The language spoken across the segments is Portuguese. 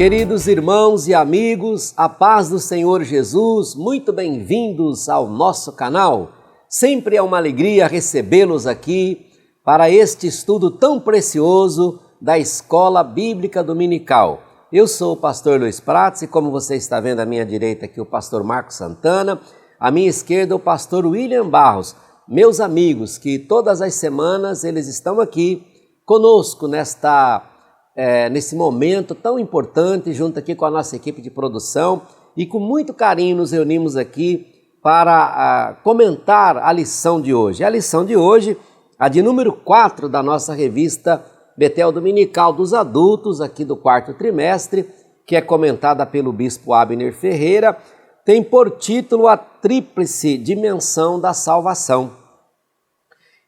Queridos irmãos e amigos, a paz do Senhor Jesus, muito bem-vindos ao nosso canal. Sempre é uma alegria recebê-los aqui para este estudo tão precioso da Escola Bíblica Dominical. Eu sou o pastor Luiz Prates e como você está vendo à minha direita aqui o pastor Marcos Santana, à minha esquerda o pastor William Barros. Meus amigos que todas as semanas eles estão aqui conosco nesse momento tão importante, junto aqui com a nossa equipe de produção e com muito carinho nos reunimos aqui para comentar a lição de hoje. A lição de hoje, a de número 4 da nossa revista Betel Dominical dos Adultos, aqui do quarto trimestre, que é comentada pelo bispo Abner Ferreira, tem por título a Tríplice Dimensão da Salvação.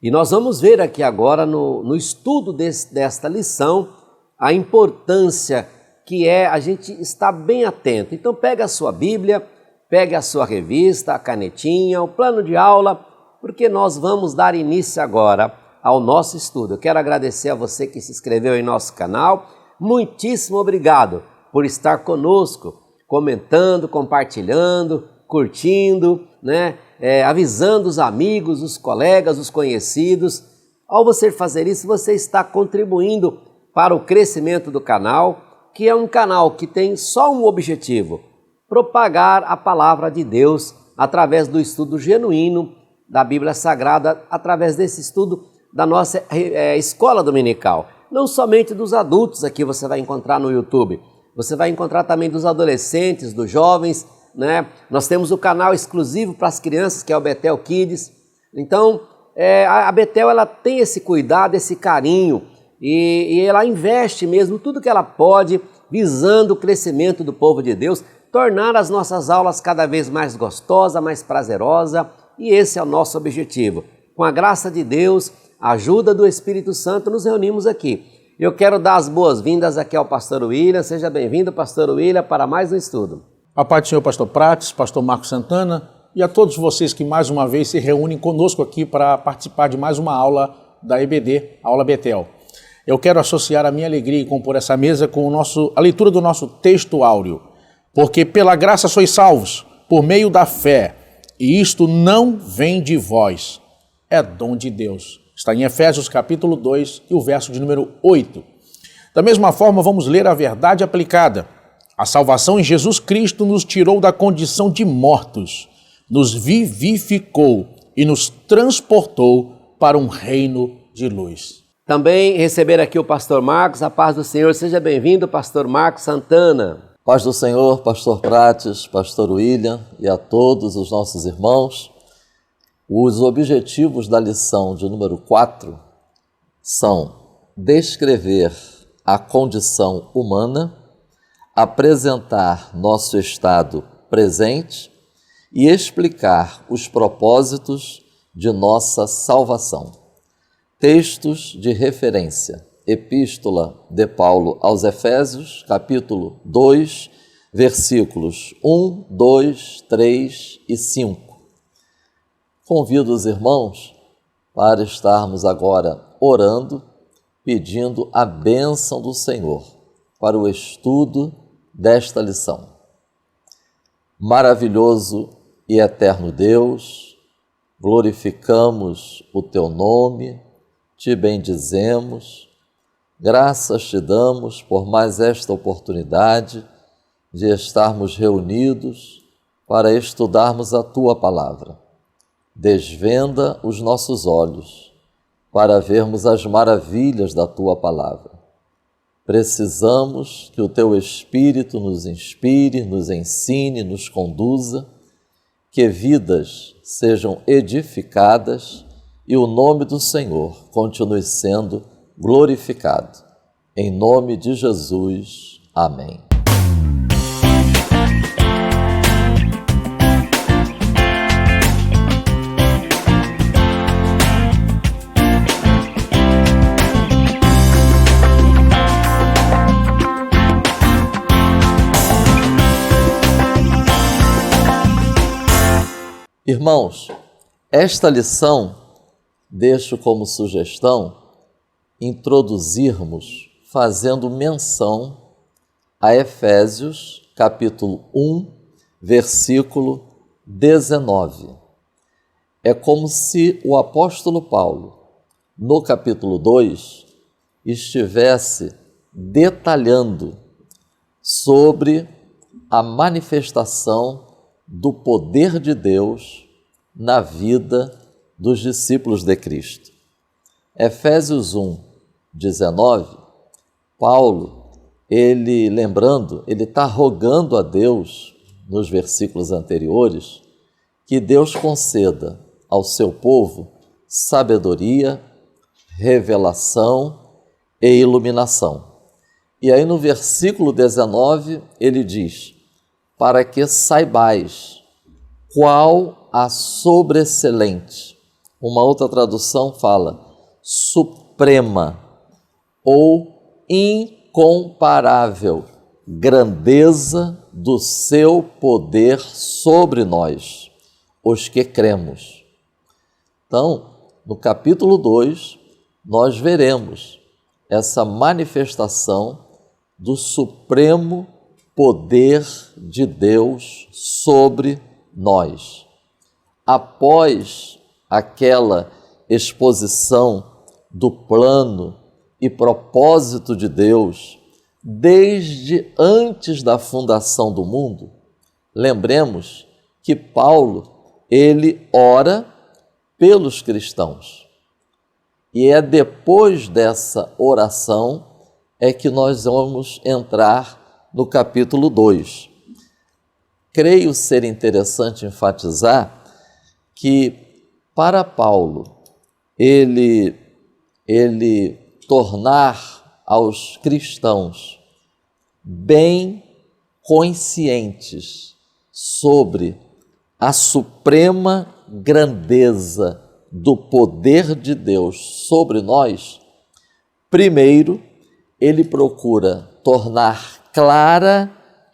E nós vamos ver aqui agora no estudo desta lição a importância que é a gente estar bem atento. Então pega a sua Bíblia, pegue a sua revista, a canetinha, o plano de aula, porque nós vamos dar início agora ao nosso estudo. Eu quero agradecer a você que se inscreveu em nosso canal. Muitíssimo obrigado por estar conosco, comentando, compartilhando, curtindo, avisando os amigos, os colegas, os conhecidos. Ao você fazer isso, você está contribuindo para o crescimento do canal, que é um canal que tem só um objetivo: propagar a palavra de Deus através do estudo genuíno da Bíblia Sagrada, através desse estudo da nossa escola dominical. Não somente dos adultos aqui você vai encontrar no YouTube, você vai encontrar também dos adolescentes, dos jovens, Nós temos o canal exclusivo para as crianças, que é o Betel Kids. Então, a Betel ela tem esse cuidado, esse carinho, e ela investe mesmo tudo que ela pode, visando o crescimento do povo de Deus, tornar as nossas aulas cada vez mais gostosas, mais prazerosas, e esse é o nosso objetivo. Com a graça de Deus, a ajuda do Espírito Santo, nos reunimos aqui. Eu quero dar as boas-vindas aqui ao pastor William. Seja bem-vindo, pastor William, para mais um estudo. A paz do Senhor, pastor Prates, pastor Marcos Santana e a todos vocês que mais uma vez se reúnem conosco aqui para participar de mais uma aula da EBD, aula Betel. Eu quero associar a minha alegria em compor essa mesa com a leitura do nosso texto áureo. Porque pela graça sois salvos, por meio da fé, e isto não vem de vós, é dom de Deus. Está em Efésios capítulo 2 e o verso de número 8. Da mesma forma, vamos ler a verdade aplicada. A salvação em Jesus Cristo nos tirou da condição de mortos, nos vivificou e nos transportou para um reino de luz. Também receber aqui o pastor Marcos. A paz do Senhor, seja bem-vindo, pastor Marcos Santana. Paz do Senhor, pastor Prates, pastor William e a todos os nossos irmãos. Os objetivos da lição de número 4 são descrever a condição humana, apresentar nosso estado presente e explicar os propósitos de nossa salvação. Textos de referência: Epístola de Paulo aos Efésios, capítulo 2, versículos 1, 2, 3 e 5. Convido os irmãos para estarmos agora orando, pedindo a bênção do Senhor para o estudo desta lição. Maravilhoso e eterno Deus, glorificamos o Teu nome, Te bendizemos, graças te damos por mais esta oportunidade de estarmos reunidos para estudarmos a Tua Palavra. Desvenda os nossos olhos para vermos as maravilhas da Tua Palavra. Precisamos que o Teu Espírito nos inspire, nos ensine, nos conduza, que vidas sejam edificadas e o nome do Senhor continue sendo glorificado. Em nome de Jesus. Amém. Irmãos, esta lição deixo como sugestão introduzirmos fazendo menção a Efésios, capítulo 1, versículo 19. É como se o apóstolo Paulo, no capítulo 2, estivesse detalhando sobre a manifestação do poder de Deus na vida dos discípulos de Cristo. Efésios 1, 19, Paulo, ele está rogando a Deus, nos versículos anteriores, que Deus conceda ao seu povo sabedoria, revelação e iluminação. E aí no versículo 19 ele diz: para que saibais qual a sobreexcelente, uma outra tradução fala suprema ou incomparável grandeza do seu poder sobre nós, os que cremos. Então, no capítulo 2, nós veremos essa manifestação do supremo poder de Deus sobre nós. Após aquela exposição do plano e propósito de Deus, desde antes da fundação do mundo, lembremos que Paulo, ele ora pelos cristãos. E é depois dessa oração é que nós vamos entrar no capítulo 2. Creio ser interessante enfatizar que, para Paulo, ele tornar aos cristãos bem conscientes sobre a suprema grandeza do poder de Deus sobre nós, primeiro, ele procura tornar clara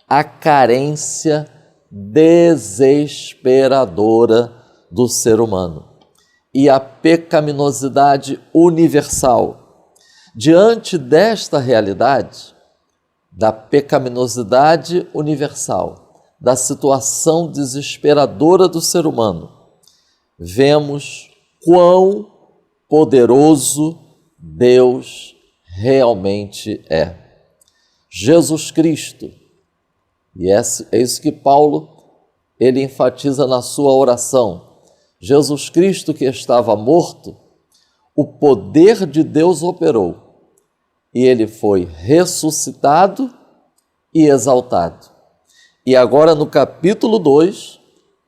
a carência desesperadora do ser humano e a pecaminosidade universal. Diante desta realidade, da pecaminosidade universal, da situação desesperadora do ser humano, vemos quão poderoso Deus realmente é. Jesus Cristo, e é isso que Paulo ele enfatiza na sua oração, Jesus Cristo que estava morto, o poder de Deus operou, e ele foi ressuscitado e exaltado. E agora no capítulo 2,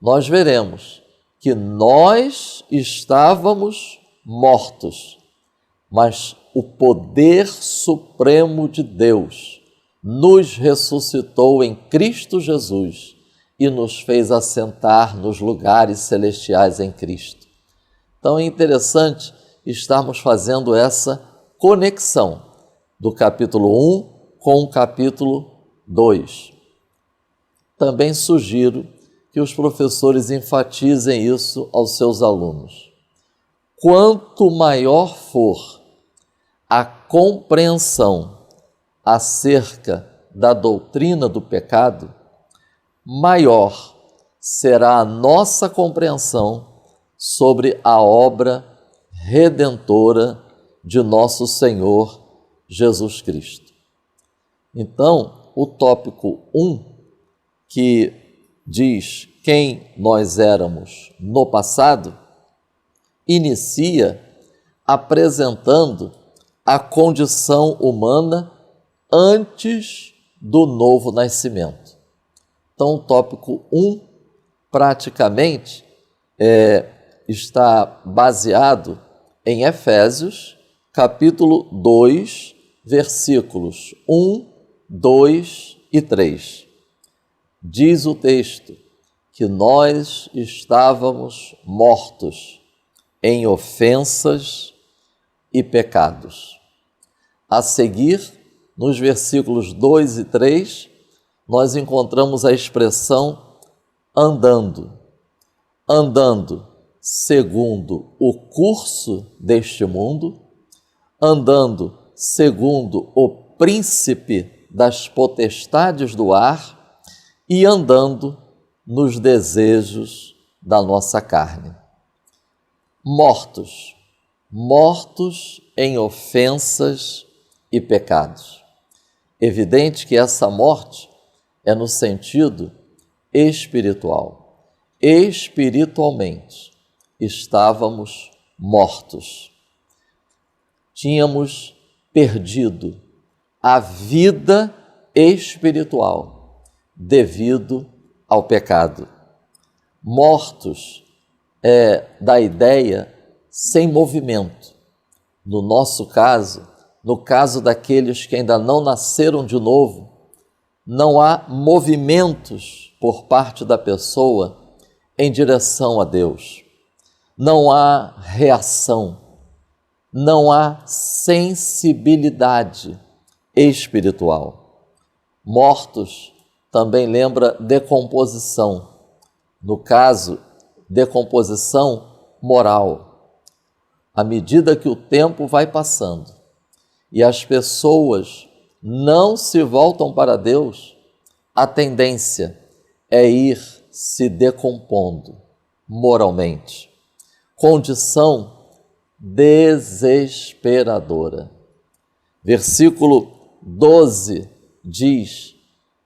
nós veremos que nós estávamos mortos, mas o poder supremo de Deus nos ressuscitou em Cristo Jesus e nos fez assentar nos lugares celestiais em Cristo. Então é interessante estarmos fazendo essa conexão do capítulo 1 com o capítulo 2. Também sugiro que os professores enfatizem isso aos seus alunos. Quanto maior for a compreensão acerca da doutrina do pecado, maior será a nossa compreensão sobre a obra redentora de nosso Senhor Jesus Cristo. Então, o tópico 1, que diz quem nós éramos no passado, inicia apresentando a condição humana antes do novo nascimento. Então, o tópico 1, praticamente, está baseado em Efésios, capítulo 2, versículos 1, 2 e 3. Diz o texto que nós estávamos mortos em ofensas e pecados. A seguir, nos versículos 2 e 3, nós encontramos a expressão andando segundo o curso deste mundo, andando segundo o príncipe das potestades do ar e andando nos desejos da nossa carne. Mortos em ofensas e pecados. Evidente que essa morte é no sentido espiritual. Espiritualmente, estávamos mortos. Tínhamos perdido a vida espiritual devido ao pecado. Mortos é da ideia sem movimento. No nosso caso, no caso daqueles que ainda não nasceram de novo, não há movimentos por parte da pessoa em direção a Deus. Não há reação, não há sensibilidade espiritual. Mortos também lembra decomposição. No caso, decomposição moral. À medida que o tempo vai passando e as pessoas não se voltam para Deus, a tendência é ir se decompondo moralmente. Condição desesperadora. Versículo 12 diz: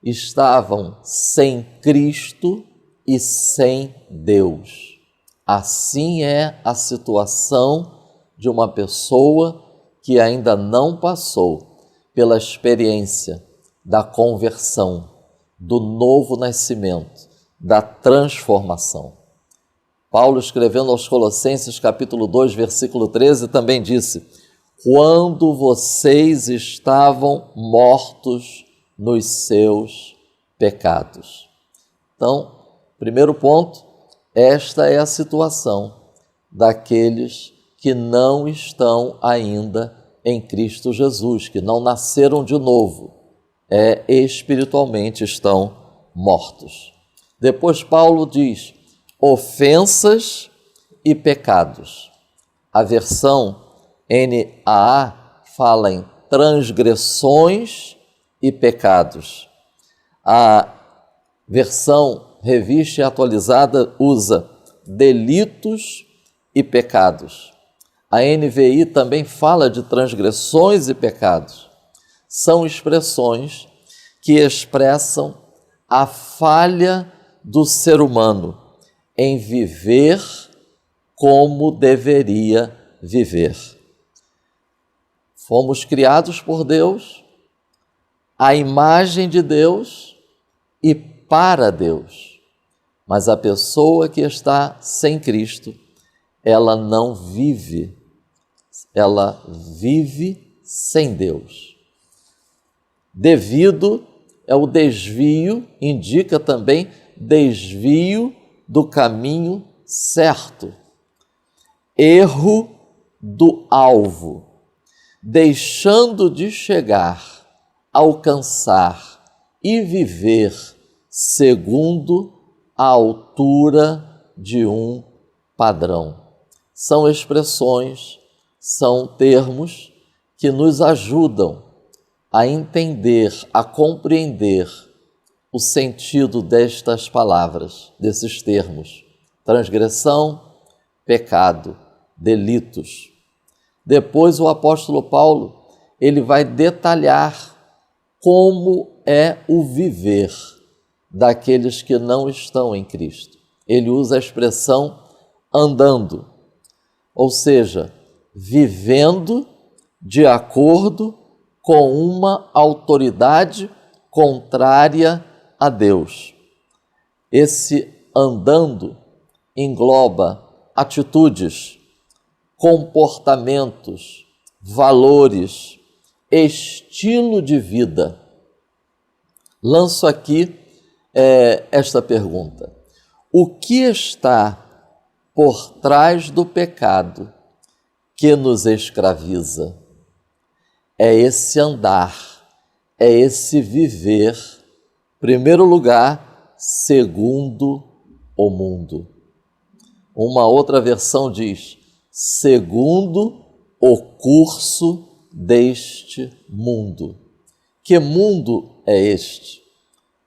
estavam sem Cristo e sem Deus. Assim é a situação de uma pessoa que ainda não passou pela experiência da conversão, do novo nascimento, da transformação. Paulo, escrevendo aos Colossenses, capítulo 2, versículo 13, também disse: quando vocês estavam mortos nos seus pecados. Então, primeiro ponto, esta é a situação daqueles que não estão ainda em Cristo Jesus, que não nasceram de novo, espiritualmente estão mortos. Depois Paulo diz: ofensas e pecados. A versão NAA fala em transgressões e pecados. A versão Revista e Atualizada usa delitos e pecados. A NVI também fala de transgressões e pecados. São expressões que expressam a falha do ser humano em viver como deveria viver. Fomos criados por Deus, à imagem de Deus e para Deus. Mas a pessoa que está sem Cristo, ela não vive, ela vive sem Deus. Devido é o desvio, indica também desvio do caminho certo. Erro do alvo, deixando de chegar, alcançar e viver segundo a altura de um padrão. São expressões, são termos que nos ajudam a entender, a compreender o sentido destas palavras, desses termos: transgressão, pecado, delitos. Depois o apóstolo Paulo, ele vai detalhar como é o viver daqueles que não estão em Cristo. Ele usa a expressão andando, ou seja, vivendo de acordo com uma autoridade contrária a Deus. Esse andando engloba atitudes, comportamentos, valores, estilo de vida. Lanço aqui esta pergunta: o que está por trás do pecado que nos escraviza? É esse andar, é esse viver, em primeiro lugar, segundo o mundo. Uma outra versão diz: segundo o curso deste mundo, Que mundo é este?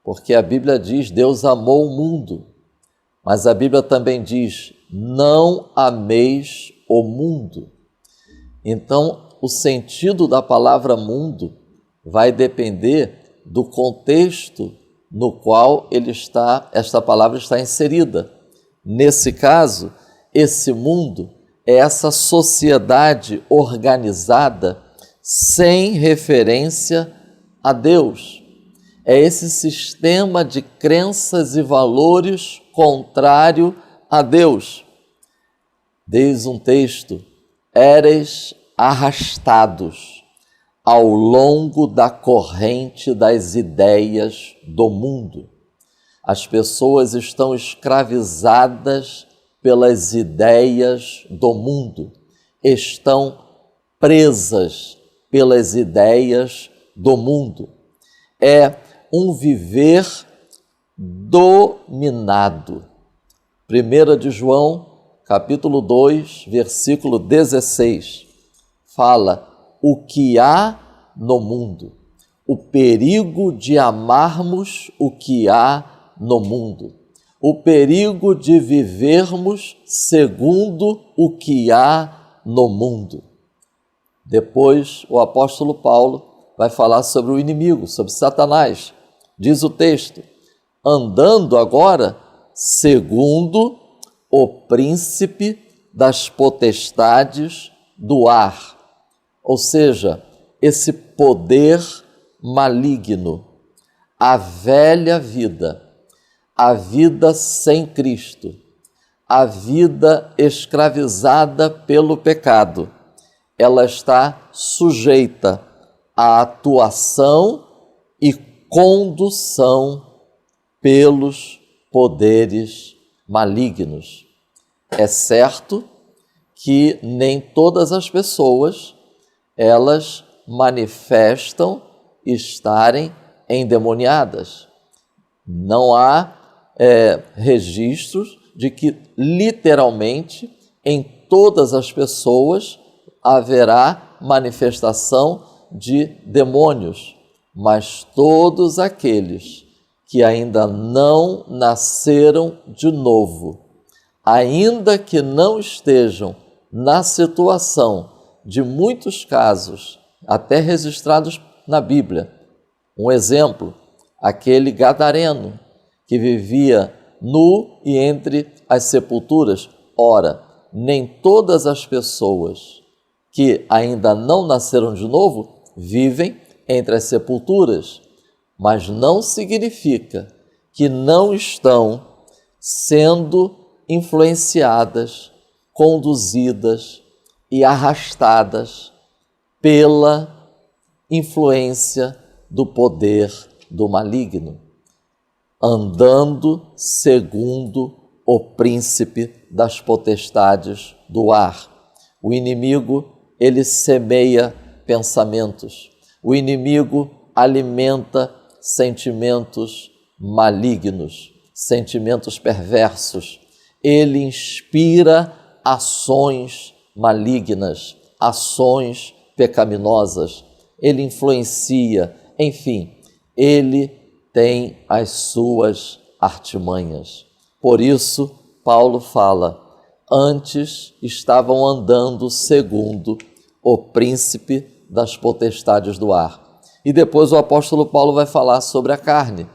Porque a Bíblia diz, Deus amou o mundo, mas a Bíblia também diz, não ameis o mundo. Então, o sentido da palavra mundo vai depender do contexto no qual esta palavra está inserida. Nesse caso, esse mundo é essa sociedade organizada sem referência a Deus. É esse sistema de crenças e valores contrário a Deus. Diz um texto, éreis arrastados ao longo da corrente das ideias do mundo. As pessoas estão escravizadas pelas ideias do mundo, estão presas pelas ideias do mundo. É um viver dominado. 1 de João, capítulo 2, versículo 16, fala o que há no mundo, o perigo de amarmos o que há no mundo, o perigo de vivermos segundo o que há no mundo. Depois, o apóstolo Paulo vai falar sobre o inimigo, sobre Satanás. Diz o texto, andando agora segundo o príncipe das potestades do ar, ou seja, esse poder maligno, a velha vida, a vida sem Cristo, a vida escravizada pelo pecado, ela está sujeita à atuação e condução pelos poderes malignos. É certo que nem todas as pessoas, elas manifestam estarem endemoniadas. Não há registros de que literalmente em todas as pessoas haverá manifestação de demônios, mas todos aqueles que ainda não nasceram de novo, ainda que não estejam na situação de muitos casos, até registrados na Bíblia. Um exemplo, aquele gadareno que vivia nu e entre as sepulturas. Ora, nem todas as pessoas que ainda não nasceram de novo vivem entre as sepulturas, mas não significa que não estão sendo influenciadas, conduzidas e arrastadas pela influência do poder do maligno, andando segundo o príncipe das potestades do ar. O inimigo, ele semeia pensamentos. O inimigo alimenta sentimentos malignos, sentimentos perversos. Ele inspira ações malignas, ações pecaminosas. Ele influencia, enfim, ele tem as suas artimanhas. Por isso, Paulo fala, antes estavam andando segundo o príncipe das potestades do ar. E depois o apóstolo Paulo vai falar sobre a carne,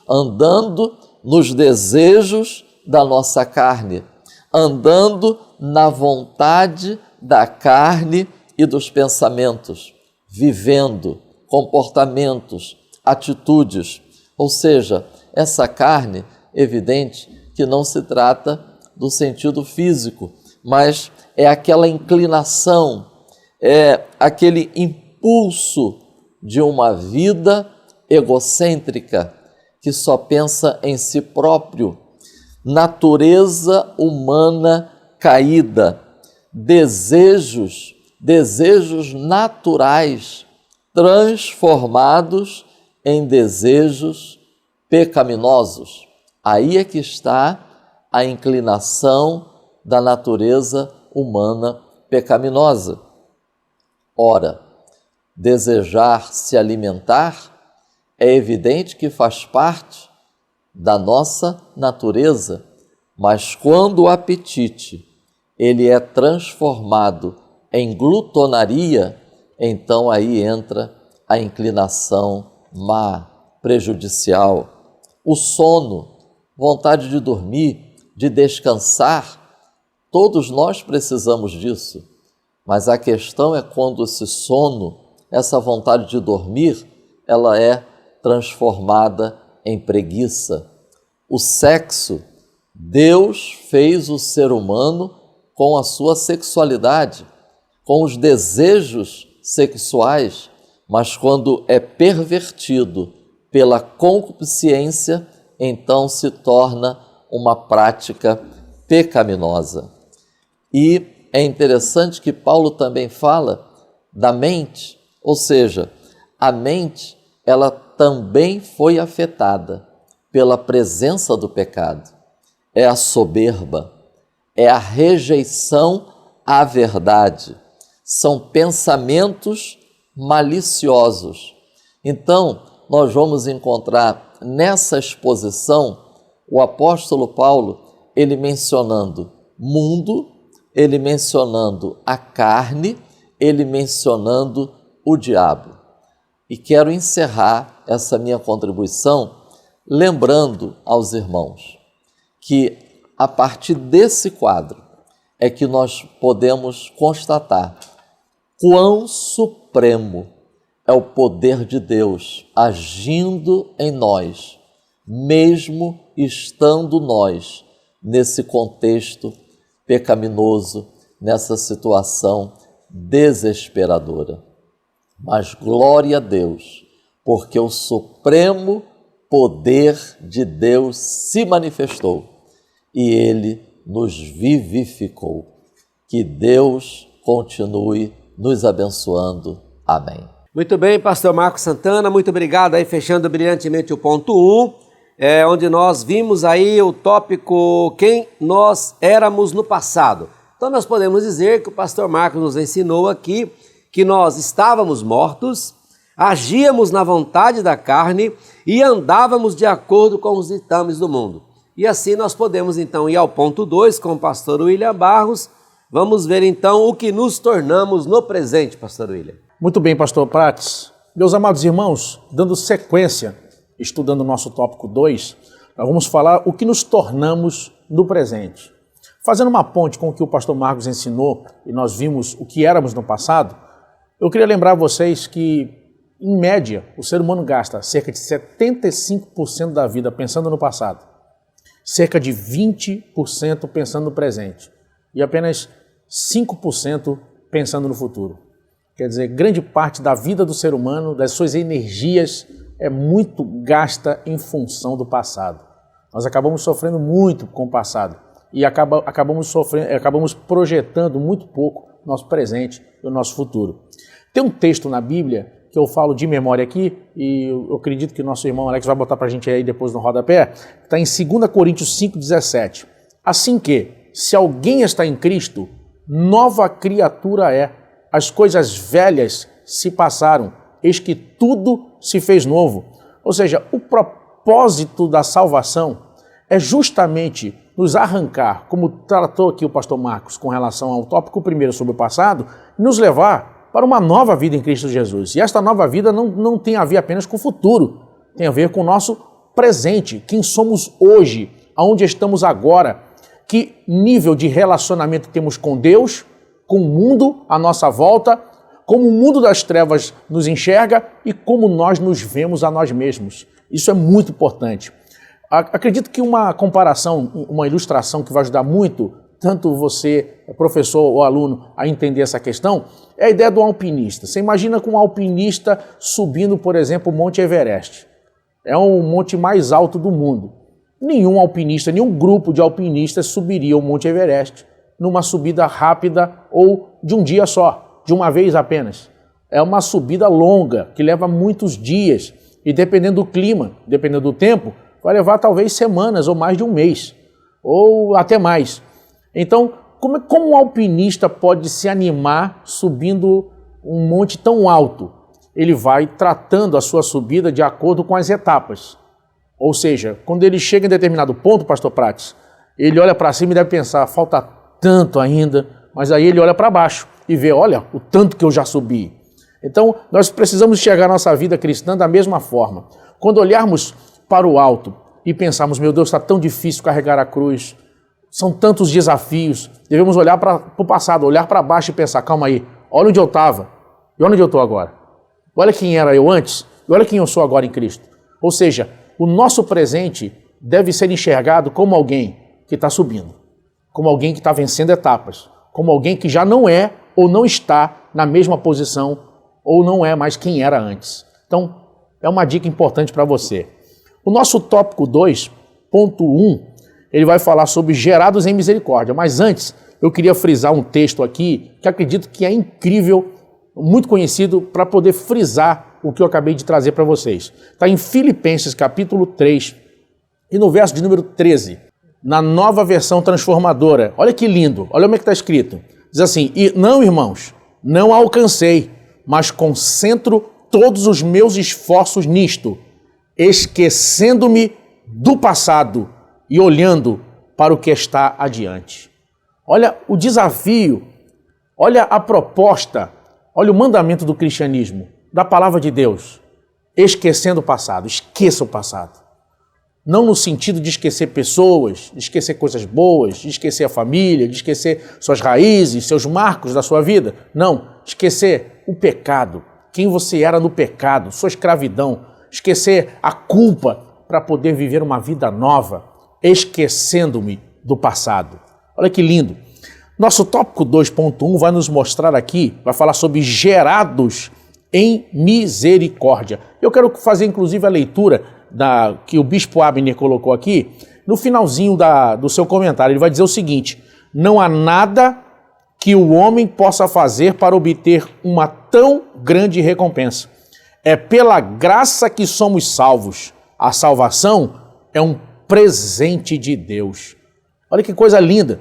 andando nos desejos da nossa carne, andando na vontade da carne e dos pensamentos, vivendo comportamentos, atitudes. Ou seja, essa carne, evidente que não se trata do sentido físico, mas é aquela inclinação, é aquele impulso de uma vida egocêntrica que só pensa em si próprio, natureza humana caída, desejos naturais transformados em desejos pecaminosos. Aí é que está a inclinação da natureza humana pecaminosa. Ora, desejar se alimentar, é evidente que faz parte da nossa natureza, mas quando o apetite ele é transformado em glutonaria, então aí entra a inclinação má, prejudicial. O sono, vontade de dormir, de descansar, todos nós precisamos disso. Mas a questão é quando esse sono, essa vontade de dormir, ela é transformada em preguiça. O sexo, Deus fez o ser humano com a sua sexualidade, com os desejos sexuais, mas quando é pervertido pela concupiscência, então se torna uma prática pecaminosa. E é interessante que Paulo também fala da mente, ou seja, a mente, ela também foi afetada pela presença do pecado. É a soberba, é a rejeição à verdade, são pensamentos maliciosos. Então, nós vamos encontrar nessa exposição o apóstolo Paulo, ele mencionando mundo, ele mencionando a carne, ele mencionando o diabo. E quero encerrar essa minha contribuição lembrando aos irmãos que a partir desse quadro é que nós podemos constatar quão supremo é o poder de Deus agindo em nós, mesmo estando nós nesse contexto pecaminoso, nessa situação desesperadora. Mas glória a Deus, porque o supremo poder de Deus se manifestou e Ele nos vivificou. Que Deus continue nos abençoando. Amém. Muito bem, pastor Marcos Santana, muito obrigado aí, fechando brilhantemente o ponto 1, onde nós vimos aí o tópico quem nós éramos no passado. Então nós podemos dizer que o pastor Marcos nos ensinou aqui que nós estávamos mortos, agíamos na vontade da carne e andávamos de acordo com os ditames do mundo. E assim nós podemos então ir ao ponto 2 com o pastor William Barros. Vamos ver então o que nos tornamos no presente, pastor William. Muito bem, pastor Prates. Meus amados irmãos, dando sequência, estudando o nosso tópico 2, nós vamos falar o que nos tornamos no presente. Fazendo uma ponte com o que o pastor Marcos ensinou e nós vimos o que éramos no passado, eu queria lembrar a vocês que, em média, o ser humano gasta cerca de 75% da vida pensando no passado, cerca de 20% pensando no presente e apenas 5% pensando no futuro. Quer dizer, grande parte da vida do ser humano, das suas energias, é muito gasta em função do passado. Nós acabamos sofrendo muito com o passado e acabamos projetando muito pouco o nosso presente e o nosso futuro. Tem um texto na Bíblia que eu falo de memória aqui, e eu acredito que o nosso irmão Alex vai botar para a gente aí depois no rodapé, está em 2 Coríntios 5,17. Assim que, se alguém está em Cristo, nova criatura é. As coisas velhas se passaram, eis que tudo se fez novo. Ou seja, o propósito da salvação é justamente nos arrancar, como tratou aqui o pastor Marcos com relação ao tópico 1 sobre o passado, nos levar para uma nova vida em Cristo Jesus. E esta nova vida não tem a ver apenas com o futuro, tem a ver com o nosso presente, quem somos hoje, aonde estamos agora, que nível de relacionamento temos com Deus, com o mundo à nossa volta, como o mundo das trevas nos enxerga e como nós nos vemos a nós mesmos. Isso é muito importante. Acredito que uma comparação, uma ilustração que vai ajudar muito, tanto você, professor ou aluno, a entender essa questão, é a ideia do alpinista. Você imagina com um alpinista subindo, por exemplo, o Monte Everest. É o monte mais alto do mundo. Nenhum alpinista, nenhum grupo de alpinistas subiria o Monte Everest numa subida rápida ou de um dia só, de uma vez apenas. É uma subida longa, que leva muitos dias e dependendo do clima, dependendo do tempo, vai levar talvez semanas ou mais de um mês, ou até mais. Então, como um alpinista pode se animar subindo um monte tão alto? ele vai tratando a sua subida de acordo com as etapas. Ou seja, quando ele chega em determinado ponto, pastor Prates, ele olha para cima e deve pensar, falta tanto ainda, mas aí ele olha para baixo e vê, olha, o tanto que eu já subi. Então, nós precisamos enxergar a nossa vida cristã da mesma forma. Quando olharmos para o alto e pensarmos, meu Deus, está tão difícil carregar a cruz, são tantos desafios, devemos olhar para o passado, olhar para baixo e pensar, calma aí, olha onde eu estava e olha onde eu estou agora. Olha quem era eu antes e olha quem eu sou agora em Cristo. Ou seja, o nosso presente deve ser enxergado como alguém que está subindo, como alguém que está vencendo etapas, como alguém que já não é ou não está na mesma posição ou não é mais quem era antes. Então, é uma dica importante para você. O nosso tópico 2.1, ele vai falar sobre gerados em misericórdia, mas antes eu queria frisar um texto aqui que acredito que é incrível, muito conhecido, para poder frisar o que eu acabei de trazer para vocês. Está em Filipenses capítulo 3 e no verso de número 13, na Nova Versão Transformadora. Olha que lindo, olha como é que está escrito. Diz assim, e não, irmãos, não alcancei, mas concentro todos os meus esforços nisto, esquecendo-me do passado e olhando para o que está adiante. Olha o desafio, olha a proposta, olha o mandamento do cristianismo, da palavra de Deus, esquecendo o passado, esqueça o passado. Não no sentido de esquecer pessoas, de esquecer coisas boas, de esquecer a família, de esquecer suas raízes, seus marcos da sua vida. Não, esquecer o pecado, quem você era no pecado, sua escravidão, esquecer a culpa para poder viver uma vida nova, esquecendo-me do passado. Olha que lindo. Nosso tópico 2.1 vai nos mostrar aqui, vai falar sobre gerados em misericórdia. Eu quero fazer inclusive a leitura que o bispo Abner colocou aqui, no finalzinho do seu comentário. Ele vai dizer o seguinte, não há nada que o homem possa fazer para obter uma tão grande recompensa. É pela graça que somos salvos. A salvação é um presente de Deus. Olha que coisa linda.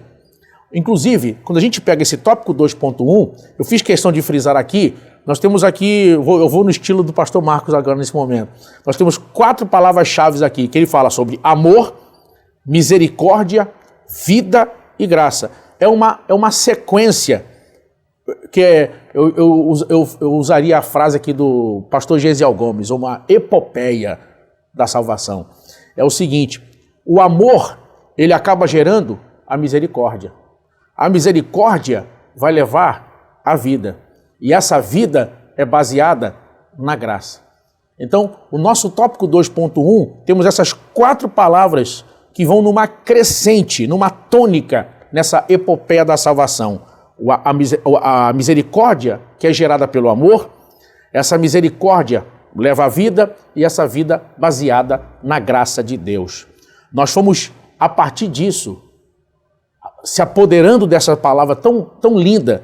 Inclusive, quando a gente pega esse tópico 2.1, eu fiz questão de frisar aqui, nós temos aqui, eu vou no estilo do pastor Marcos agora nesse momento, nós temos 4 palavras-chave aqui, que ele fala sobre amor, misericórdia, vida e graça. É uma sequência, que eu usaria a frase aqui do pastor Gesiel Gomes, uma epopeia da salvação. É o seguinte, o amor, ele acaba gerando a misericórdia. A misericórdia vai levar à vida. E essa vida é baseada na graça. Então, o nosso tópico 2.1, temos essas 4 palavras que vão numa crescente, numa tônica, nessa epopeia da salvação. A misericórdia, que é gerada pelo amor, essa misericórdia leva à vida e essa vida baseada na graça de Deus. Nós fomos, a partir disso, se apoderando dessa palavra tão linda,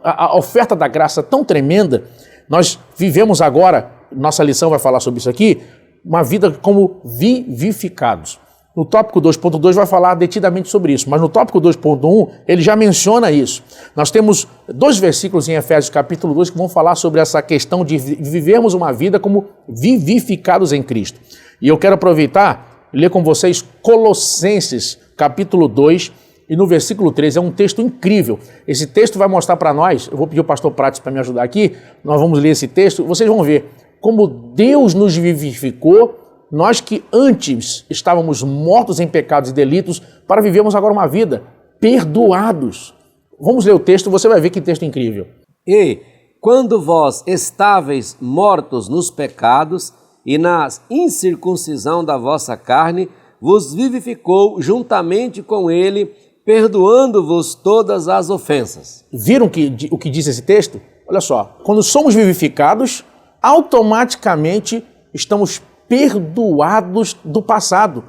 a oferta da graça tão tremenda, nós vivemos agora, nossa lição vai falar sobre isso aqui, uma vida como vivificados. No tópico 2.2 vai falar detidamente sobre isso, mas no tópico 2.1 ele já menciona isso. Nós temos 2 versículos em Efésios capítulo 2 que vão falar sobre essa questão de vivermos uma vida como vivificados em Cristo. E eu quero aproveitar e ler com vocês Colossenses capítulo 2, e no versículo 13, é um texto incrível. Esse texto vai mostrar para nós, eu vou pedir o pastor Prates para me ajudar aqui, nós vamos ler esse texto, vocês vão ver como Deus nos vivificou, nós que antes estávamos mortos em pecados e delitos, para vivermos agora uma vida perdoados. Vamos ler o texto, você vai ver que texto incrível. E quando vós estáveis mortos nos pecados e na incircuncisão da vossa carne, vos vivificou juntamente com ele, perdoando-vos todas as ofensas. Viram o que diz esse texto? Olha só, quando somos vivificados, automaticamente estamos perdoados do passado.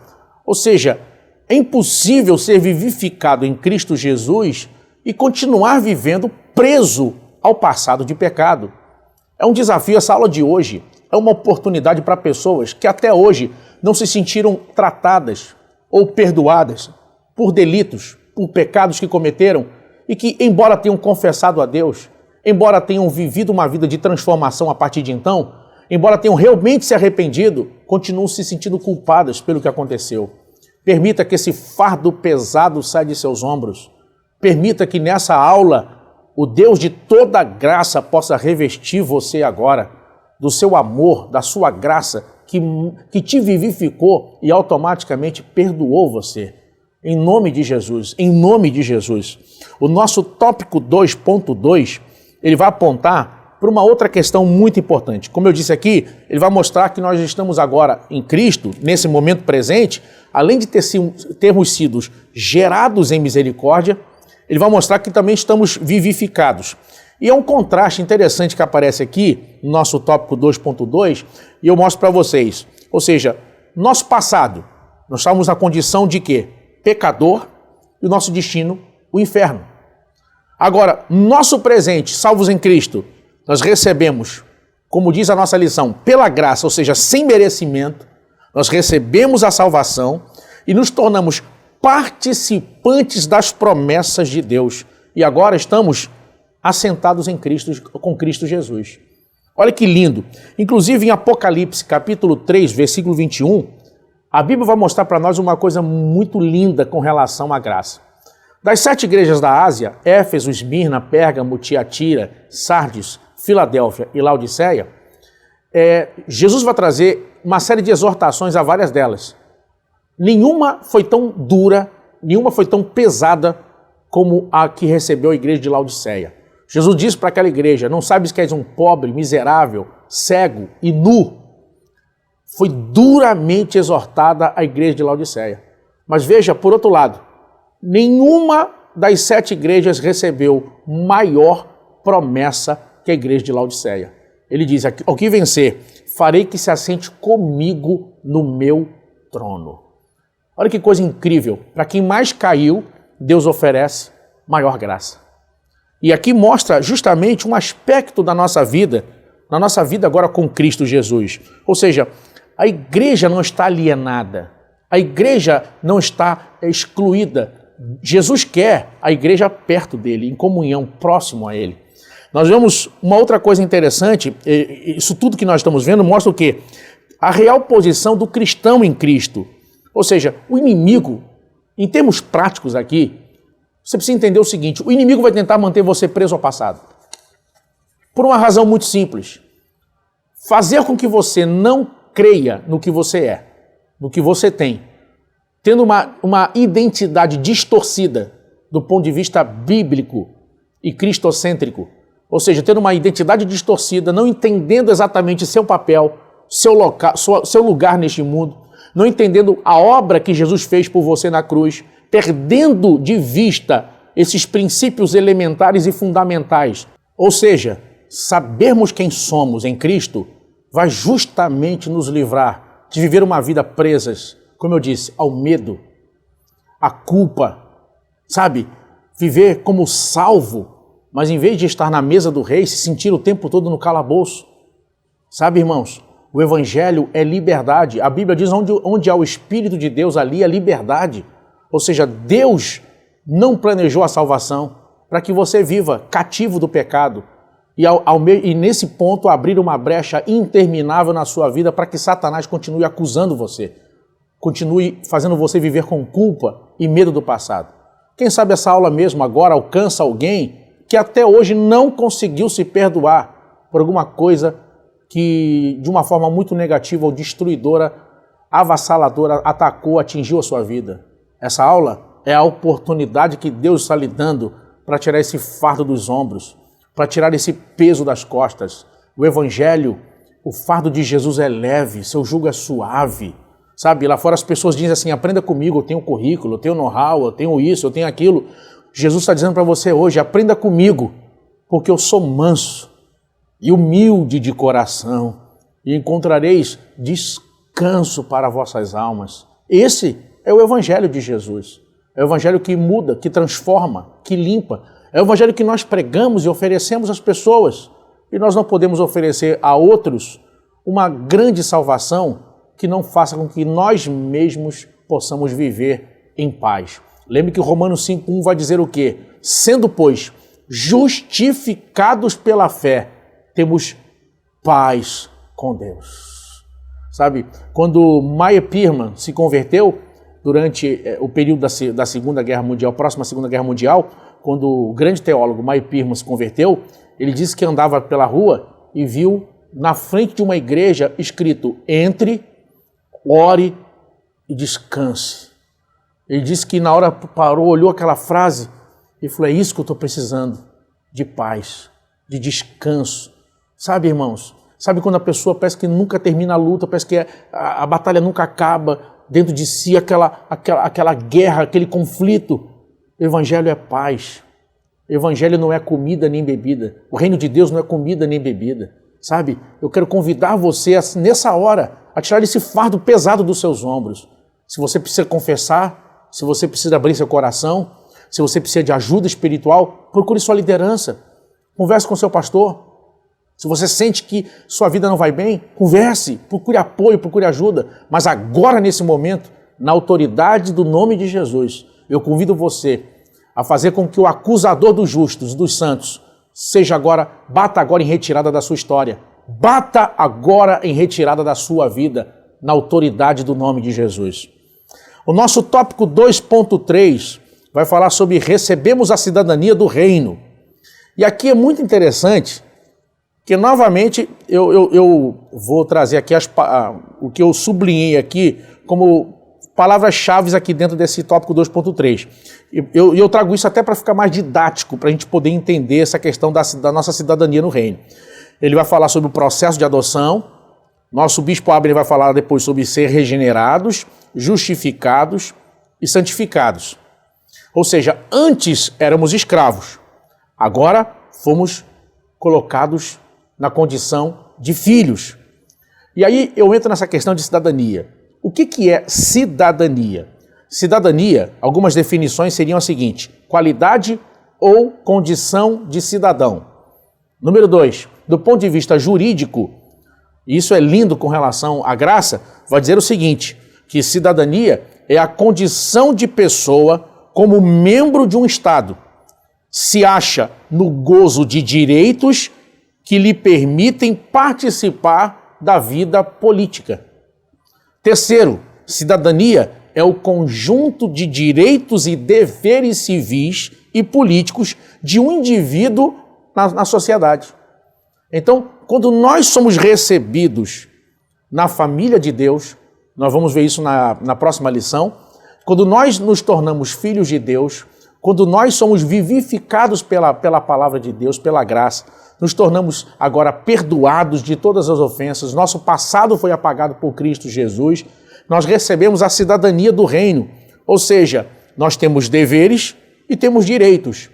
Ou seja, é impossível ser vivificado em Cristo Jesus e continuar vivendo preso ao passado de pecado. É um desafio essa aula de hoje, é uma oportunidade para pessoas que até hoje não se sentiram tratadas ou perdoadas por delitos, por pecados que cometeram e que, embora tenham confessado a Deus, embora tenham vivido uma vida de transformação a partir de então, embora tenham realmente se arrependido, continuam se sentindo culpadas pelo que aconteceu. Permita que esse fardo pesado saia de seus ombros. Permita que nessa aula o Deus de toda graça possa revestir você agora do seu amor, da sua graça, que te vivificou e automaticamente perdoou você. Em nome de Jesus, em nome de Jesus. O nosso tópico 2.2, ele vai apontar para uma outra questão muito importante. Como eu disse aqui, ele vai mostrar que nós estamos agora em Cristo, nesse momento presente, além de termos sido gerados em misericórdia, ele vai mostrar que também estamos vivificados. E é um contraste interessante que aparece aqui, no nosso tópico 2.2, e eu mostro para vocês. Ou seja, nosso passado, nós estávamos na condição de quê? Pecador, e o nosso destino, o inferno. Agora, nosso presente, salvos em Cristo, nós recebemos, como diz a nossa lição, pela graça, ou seja, sem merecimento, nós recebemos a salvação e nos tornamos participantes das promessas de Deus. E agora estamos assentados em Cristo, com Cristo Jesus. Olha que lindo. Inclusive em Apocalipse, capítulo 3, versículo 21, a Bíblia vai mostrar para nós uma coisa muito linda com relação à graça. Das 7 igrejas da Ásia, Éfeso, Esmirna, Pérgamo, Tiatira, Sardes, Filadélfia e Laodiceia, Jesus vai trazer uma série de exortações a várias delas. Nenhuma foi tão dura, nenhuma foi tão pesada como a que recebeu a igreja de Laodiceia. Jesus disse para aquela igreja: não sabes que és um pobre, miserável, cego e nu? Foi duramente exortada a igreja de Laodiceia. Mas veja, por outro lado, nenhuma das 7 igrejas recebeu maior promessa que a igreja de Laodiceia. Ele diz: ao que vencer, farei que se assente comigo no meu trono. Olha que coisa incrível. Para quem mais caiu, Deus oferece maior graça. E aqui mostra justamente um aspecto da nossa vida, na nossa vida agora com Cristo Jesus. Ou seja, a igreja não está alienada, a igreja não está excluída. Jesus quer a igreja perto dele, em comunhão, próximo a ele. Nós vemos uma outra coisa interessante, isso tudo que nós estamos vendo mostra o quê? A real posição do cristão em Cristo. Ou seja, o inimigo, em termos práticos aqui, você precisa entender o seguinte: o inimigo vai tentar manter você preso ao passado. Por uma razão muito simples. Fazer com que você não creia no que você é, no que você tem, tendo uma identidade distorcida do ponto de vista bíblico e cristocêntrico. Ou seja, tendo uma identidade distorcida, não entendendo exatamente seu papel, seu lugar neste mundo, não entendendo a obra que Jesus fez por você na cruz, perdendo de vista esses princípios elementares e fundamentais. Ou seja, sabermos quem somos em Cristo vai justamente nos livrar de viver uma vida presas, como eu disse, ao medo, à culpa, sabe? Viver como salvo, mas em vez de estar na mesa do rei, se sentir o tempo todo no calabouço. Sabe, irmãos, o evangelho é liberdade. A Bíblia diz onde há o Espírito de Deus, ali há liberdade. Ou seja, Deus não planejou a salvação para que você viva cativo do pecado e nesse ponto abrir uma brecha interminável na sua vida para que Satanás continue acusando você, continue fazendo você viver com culpa e medo do passado. Quem sabe essa aula mesmo agora alcança alguém que até hoje não conseguiu se perdoar por alguma coisa que, de uma forma muito negativa ou destruidora, avassaladora, atacou, atingiu a sua vida. Essa aula é a oportunidade que Deus está lhe dando para tirar esse fardo dos ombros, para tirar esse peso das costas. O Evangelho, o fardo de Jesus é leve, seu jugo é suave. Sabe, lá fora as pessoas dizem assim: aprenda comigo, eu tenho currículo, eu tenho know-how, eu tenho isso, eu tenho aquilo. Jesus está dizendo para você hoje: aprenda comigo, porque eu sou manso e humilde de coração, e encontrareis descanso para vossas almas. Esse é o Evangelho de Jesus. É o Evangelho que muda, que transforma, que limpa. É o Evangelho que nós pregamos e oferecemos às pessoas. E nós não podemos oferecer a outros uma grande salvação que não faça com que nós mesmos possamos viver em paz. Lembre que o Romanos 5:1 vai dizer o quê? Sendo, pois, justificados pela fé, temos paz com Deus. Sabe, quando Meyer Pirman se converteu, durante o período da Segunda Guerra Mundial, próxima à Segunda Guerra Mundial, quando o grande teólogo Meyer Pirman se converteu, ele disse que andava pela rua e viu na frente de uma igreja escrito: entre, ore e descanse. Ele disse que na hora parou, olhou aquela frase e falou: é isso que eu estou precisando, de paz, de descanso. Sabe, irmãos, sabe quando a pessoa parece que nunca termina a luta, parece que a batalha nunca acaba, dentro de si aquela guerra, aquele conflito? O Evangelho é paz. O Evangelho não é comida nem bebida. O reino de Deus não é comida nem bebida. Sabe, eu quero convidar você nessa hora a tirar esse fardo pesado dos seus ombros. Se você precisa confessar, se você precisa abrir seu coração, se você precisa de ajuda espiritual, procure sua liderança. Converse com seu pastor. Se você sente que sua vida não vai bem, converse, procure apoio, procure ajuda. Mas agora, nesse momento, na autoridade do nome de Jesus, eu convido você a fazer com que o acusador dos justos, dos santos, bata agora em retirada da sua história. Bata agora em retirada da sua vida, na autoridade do nome de Jesus. O nosso tópico 2.3 vai falar sobre recebemos a cidadania do reino. E aqui é muito interessante, que novamente eu vou trazer aqui o que eu sublinhei aqui como palavras-chave aqui dentro desse tópico 2.3. Eu trago isso até para ficar mais didático, para a gente poder entender essa questão da nossa cidadania no reino. Ele vai falar sobre o processo de adoção. Nosso bispo Abner vai falar depois sobre ser regenerados, justificados e santificados. Ou seja, antes éramos escravos, agora fomos colocados na condição de filhos. E aí eu entro nessa questão de cidadania. O que é cidadania? Cidadania, algumas definições seriam a seguinte: qualidade ou condição de cidadão. Número 2, do ponto de vista jurídico, e isso é lindo com relação à graça, vai dizer o seguinte, que cidadania é a condição de pessoa como membro de um Estado. Se acha no gozo de direitos que lhe permitem participar da vida política. Terceiro, cidadania é o conjunto de direitos e deveres civis e políticos de um indivíduo na sociedade. Então, quando nós somos recebidos na família de Deus, nós vamos ver isso na próxima lição, quando nós nos tornamos filhos de Deus, quando nós somos vivificados pela palavra de Deus, pela graça, nos tornamos agora perdoados de todas as ofensas, nosso passado foi apagado por Cristo Jesus, nós recebemos a cidadania do reino, ou seja, nós temos deveres e temos direitos.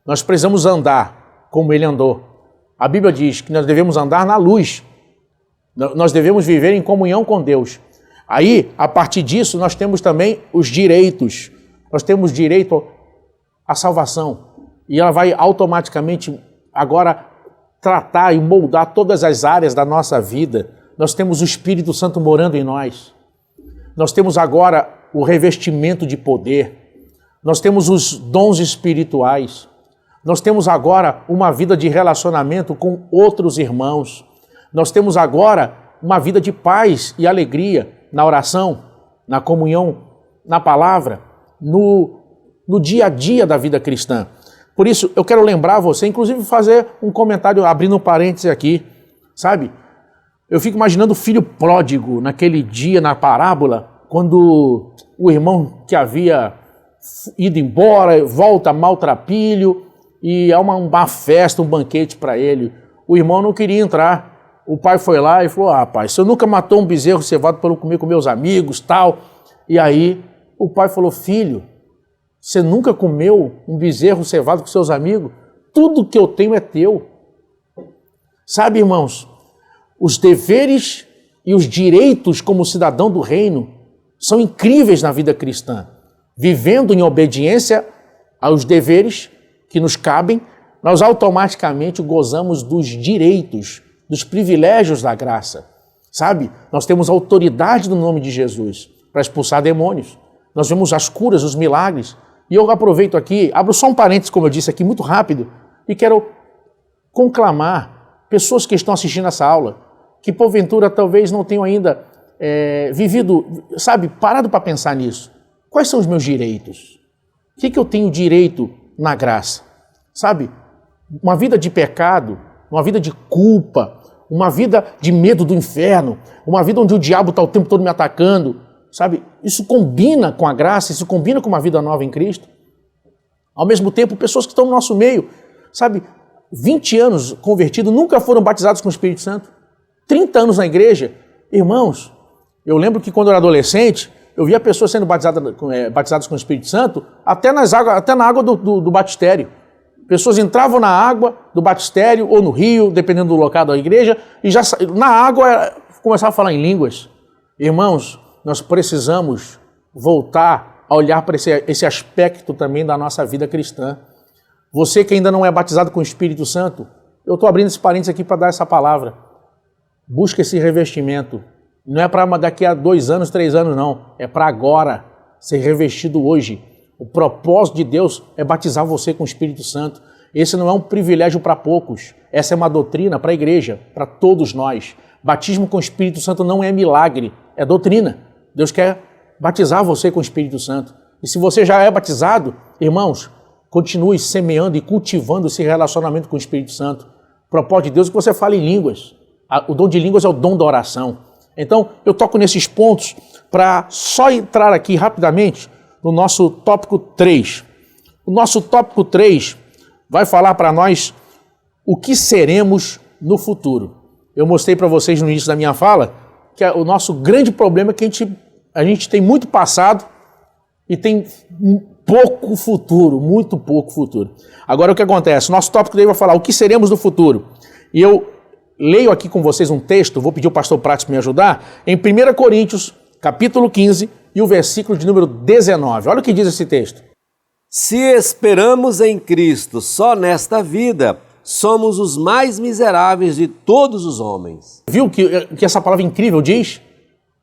Nós precisamos andar como ele andou. A Bíblia diz que nós devemos andar na luz, nós devemos viver em comunhão com Deus. Aí, a partir disso, nós temos também os direitos. Nós temos direito à salvação. E ela vai automaticamente agora tratar e moldar todas as áreas da nossa vida. Nós temos o Espírito Santo morando em nós. Nós temos agora o revestimento de poder. Nós temos os dons espirituais. Nós temos agora uma vida de relacionamento com outros irmãos. Nós temos agora uma vida de paz e alegria na oração, na comunhão, na palavra, no dia a dia da vida cristã. Por isso, eu quero lembrar você, inclusive fazer um comentário, abrindo um parêntese aqui, sabe? Eu fico imaginando o filho pródigo naquele dia, na parábola, quando o irmão que havia ido embora, volta maltrapilho, e há uma festa, um banquete para ele. O irmão não queria entrar. O pai foi lá e falou: rapaz, você nunca matou um bezerro cevado para eu comer com meus amigos, tal. E aí o pai falou: filho, você nunca comeu um bezerro cevado com seus amigos? Tudo que eu tenho é teu. Sabe, irmãos, os deveres e os direitos como cidadão do reino são incríveis na vida cristã. Vivendo em obediência aos deveres que nos cabem, nós automaticamente gozamos dos direitos, dos privilégios da graça. Sabe? Nós temos a autoridade no nome de Jesus para expulsar demônios. Nós vemos as curas, os milagres. E eu aproveito aqui, abro só um parênteses, como eu disse aqui, muito rápido, E quero conclamar pessoas que estão assistindo essa aula, que porventura talvez não tenham ainda vivido, sabe, parado para pensar nisso. Quais são os meus direitos? O que eu tenho direito na graça? Sabe, uma vida de pecado, uma vida de culpa, uma vida de medo do inferno, uma vida onde o diabo está o tempo todo me atacando, sabe? Isso combina com a graça, isso combina com uma vida nova em Cristo. Ao mesmo tempo, pessoas que estão no nosso meio, sabe, 20 anos convertidos, nunca foram batizados com o Espírito Santo, 30 anos na igreja. Irmãos, eu lembro que quando eu era adolescente, eu via pessoas sendo batizadas com o Espírito Santo até na água do batistério. Pessoas entravam na água do batistério ou no rio, dependendo do local da igreja, e já na água começavam a falar em línguas. Irmãos, nós precisamos voltar a olhar para esse aspecto também da nossa vida cristã. Você que ainda não é batizado com o Espírito Santo, eu estou abrindo esse parênteses aqui para dar essa palavra. Busca esse revestimento. Não é para daqui a 2 anos, 3 anos, não. É para agora, ser revestido hoje. O propósito de Deus é batizar você com o Espírito Santo. Esse não é um privilégio para poucos. Essa é uma doutrina para a igreja, para todos nós. Batismo com o Espírito Santo não é milagre, é doutrina. Deus quer batizar você com o Espírito Santo. E se você já é batizado, irmãos, continue semeando e cultivando esse relacionamento com o Espírito Santo. O propósito de Deus é que você fale em línguas. O dom de línguas é o dom da oração. Então, eu toco nesses pontos para só entrar aqui rapidamente no nosso tópico 3. O nosso tópico 3 vai falar para nós o que seremos no futuro. Eu mostrei para vocês no início da minha fala que o nosso grande problema é que a gente tem muito passado e tem pouco futuro, muito pouco futuro. Agora o que acontece? O nosso tópico daí vai falar o que seremos no futuro. E eu leio aqui com vocês um texto, vou pedir o pastor Prates para me ajudar, em 1 Coríntios, capítulo 15, e o versículo de número 19. Olha o que diz esse texto. Se esperamos em Cristo só nesta vida, somos os mais miseráveis de todos os homens. Viu que essa palavra incrível diz?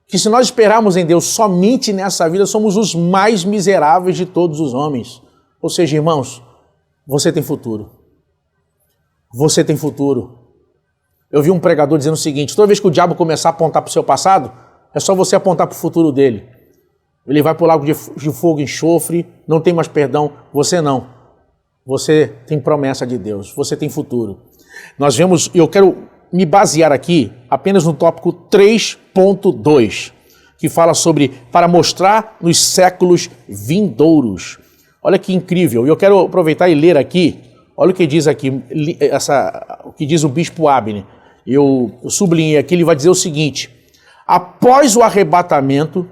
Que se nós esperarmos em Deus somente nessa vida, somos os mais miseráveis de todos os homens. Ou seja, irmãos, você tem futuro. Você tem futuro. Eu vi um pregador dizendo o seguinte, toda vez que o diabo começar a apontar para o seu passado, é só você apontar para o futuro dele. Ele vai para o lago de fogo e enxofre, não tem mais perdão, você não. Você tem promessa de Deus, você tem futuro. Nós vemos, eu quero me basear aqui apenas no tópico 3.2, que fala sobre para mostrar nos séculos vindouros. Olha que incrível, e eu quero aproveitar e ler aqui, olha o que diz aqui, o que diz o bispo Abner. Eu sublinhei aqui, ele vai dizer o seguinte, após o arrebatamento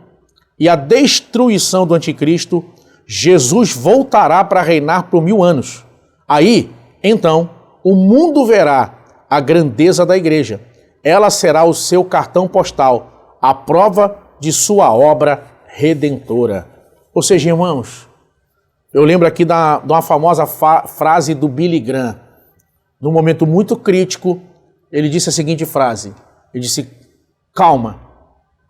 e a destruição do anticristo, Jesus voltará para reinar por 1000 anos. Aí, então, o mundo verá a grandeza da igreja. Ela será o seu cartão postal, a prova de sua obra redentora. Ou seja, irmãos, eu lembro aqui de uma famosa frase do Billy Graham. Num momento muito crítico, ele disse a seguinte frase. Ele disse, calma,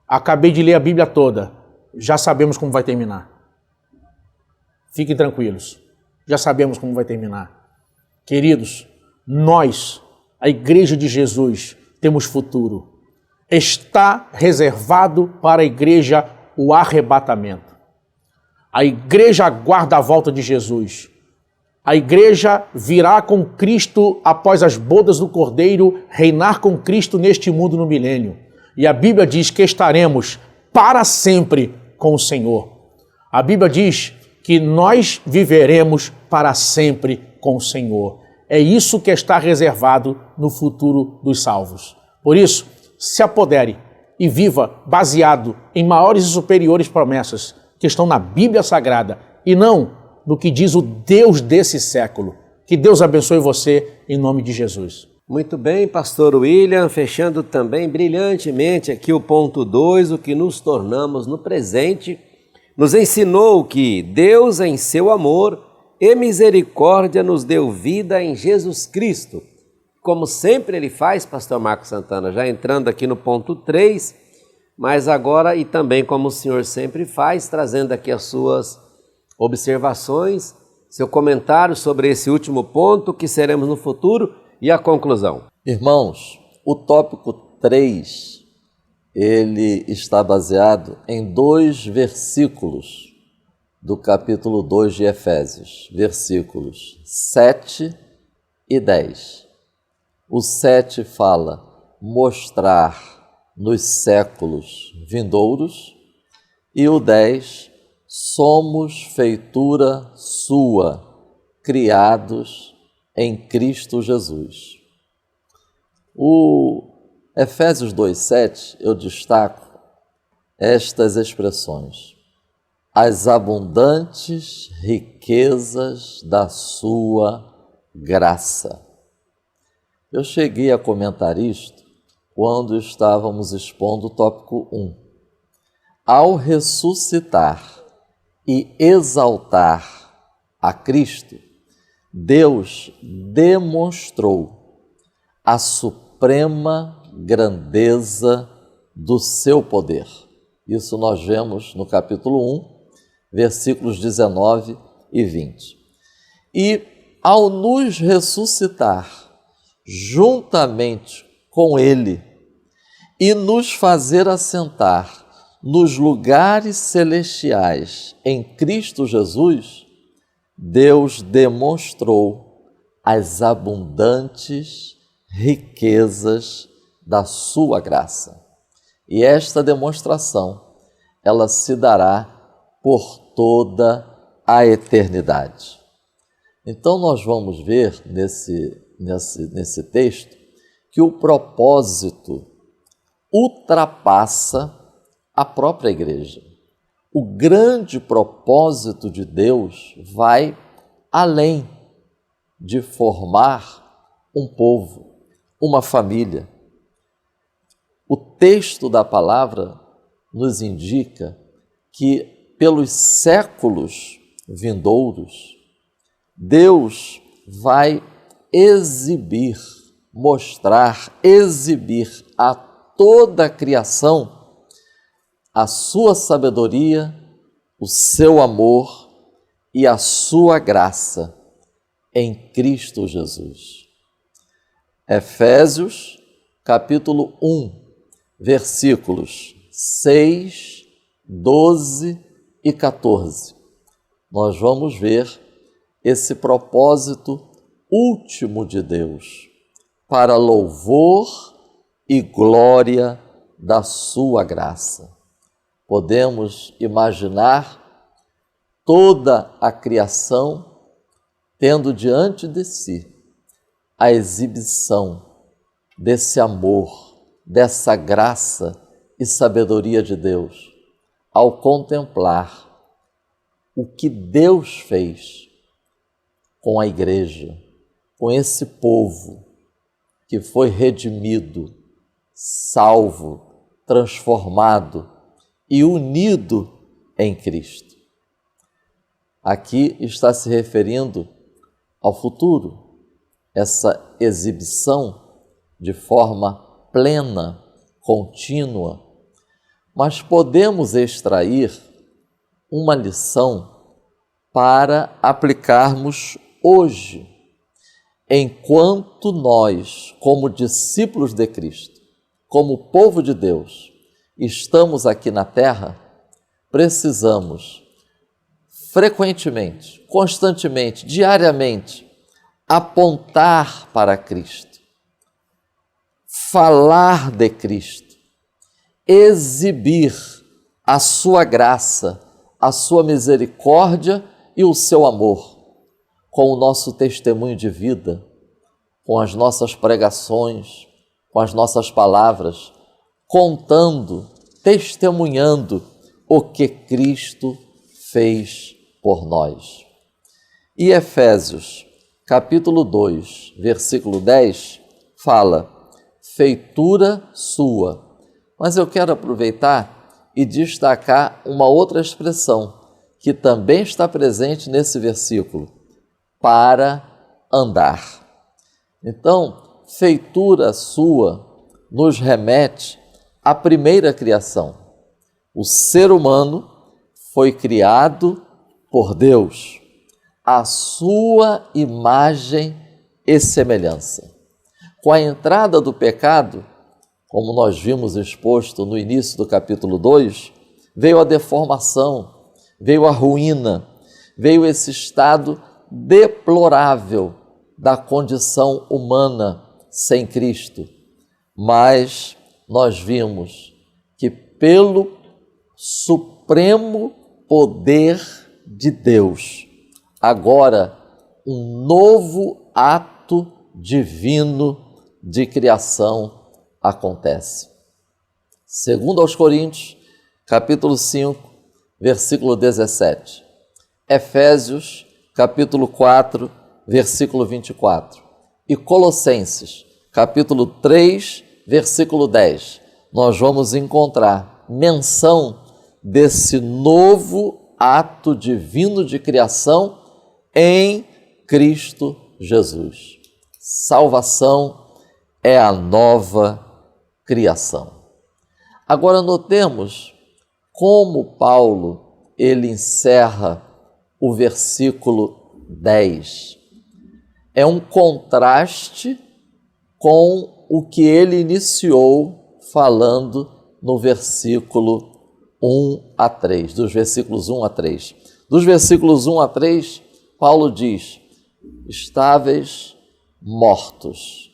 acabei de ler a Bíblia toda, já sabemos como vai terminar. Fiquem tranquilos, já sabemos como vai terminar. Queridos, nós, a Igreja de Jesus, temos futuro. Está reservado para a igreja o arrebatamento. A igreja aguarda a volta de Jesus. A igreja virá com Cristo após as bodas do Cordeiro, reinar com Cristo neste mundo no milênio. E a Bíblia diz que estaremos para sempre com o Senhor. A Bíblia diz que nós viveremos para sempre com o Senhor. É isso que está reservado no futuro dos salvos. Por isso, se apodere e viva baseado em maiores e superiores promessas que estão na Bíblia Sagrada e não no que diz o Deus desse século. Que Deus abençoe você em nome de Jesus. Muito bem, pastor William, fechando também brilhantemente aqui o ponto 2, o que nos tornamos no presente, nos ensinou que Deus, em seu amor e misericórdia, nos deu vida em Jesus Cristo. Como sempre ele faz, pastor Marcos Santana, já entrando aqui no ponto 3, mas agora e também como o senhor sempre faz, trazendo aqui as suas observações seu comentário sobre esse último ponto que seremos no futuro e a conclusão. Irmãos, o tópico 3, ele está baseado em 2 versículos do capítulo 2 de Efésios, versículos 7 e 10. O 7 fala mostrar nos séculos vindouros e o 10, somos feitura sua, criados em Cristo Jesus. O Efésios 2,7, eu destaco estas expressões: as abundantes riquezas da sua graça. Eu cheguei a comentar isto quando estávamos expondo o tópico 1. Ao ressuscitar e exaltar a Cristo, Deus demonstrou a suprema grandeza do seu poder. Isso nós vemos no capítulo 1, versículos 19 e 20. E ao nos ressuscitar juntamente com Ele e nos fazer assentar nos lugares celestiais em Cristo Jesus, Deus demonstrou as abundantes riquezas da sua graça. E esta demonstração, ela se dará por toda a eternidade. Então nós vamos ver nesse texto que o propósito ultrapassa a própria igreja. O grande propósito de Deus vai além de formar um povo, uma família. O texto da palavra nos indica que pelos séculos vindouros, Deus vai exibir a toda a criação a sua sabedoria, o seu amor e a sua graça em Cristo Jesus. Efésios, capítulo 1, versículos 6, 12 e 14. Nós vamos ver esse propósito último de Deus para louvor e glória da sua graça. Podemos imaginar toda a criação tendo diante de si a exibição desse amor, dessa graça e sabedoria de Deus, ao contemplar o que Deus fez com a igreja, com esse povo que foi redimido, salvo, transformado e unido em Cristo. Aqui está se referindo ao futuro, essa exibição de forma plena, contínua, mas podemos extrair uma lição para aplicarmos hoje, enquanto nós, como discípulos de Cristo, como povo de Deus, estamos aqui na terra, precisamos frequentemente, constantemente, diariamente, apontar para Cristo, falar de Cristo, exibir a sua graça, a sua misericórdia e o seu amor, com o nosso testemunho de vida, com as nossas pregações, com as nossas palavras, contando, testemunhando o que Cristo fez por nós. E Efésios, capítulo 2, versículo 10, fala, feitura sua. Mas eu quero aproveitar e destacar uma outra expressão que também está presente nesse versículo, para andar. Então, feitura sua nos remete à primeira criação. O ser humano foi criado por Deus. à sua imagem e semelhança. Com a entrada do pecado, como nós vimos exposto no início do capítulo 2, veio a deformação, veio a ruína, veio esse estado deplorável da condição humana sem Cristo. Mas nós vimos que pelo supremo poder de Deus, agora um novo ato divino de criação acontece. Segundo aos Coríntios, capítulo 5, versículo 17. Efésios, capítulo 4, versículo 24. E Colossenses, capítulo 3, versículo 10. Nós vamos encontrar menção desse novo ato divino de criação em Cristo Jesus. Salvação é a nova criação. Agora notemos como Paulo ele encerra o versículo 10. É um contraste com o que ele iniciou falando no versículo 1 a 3, dos versículos 1 a 3. Dos versículos 1 a 3, Paulo diz: estáveis mortos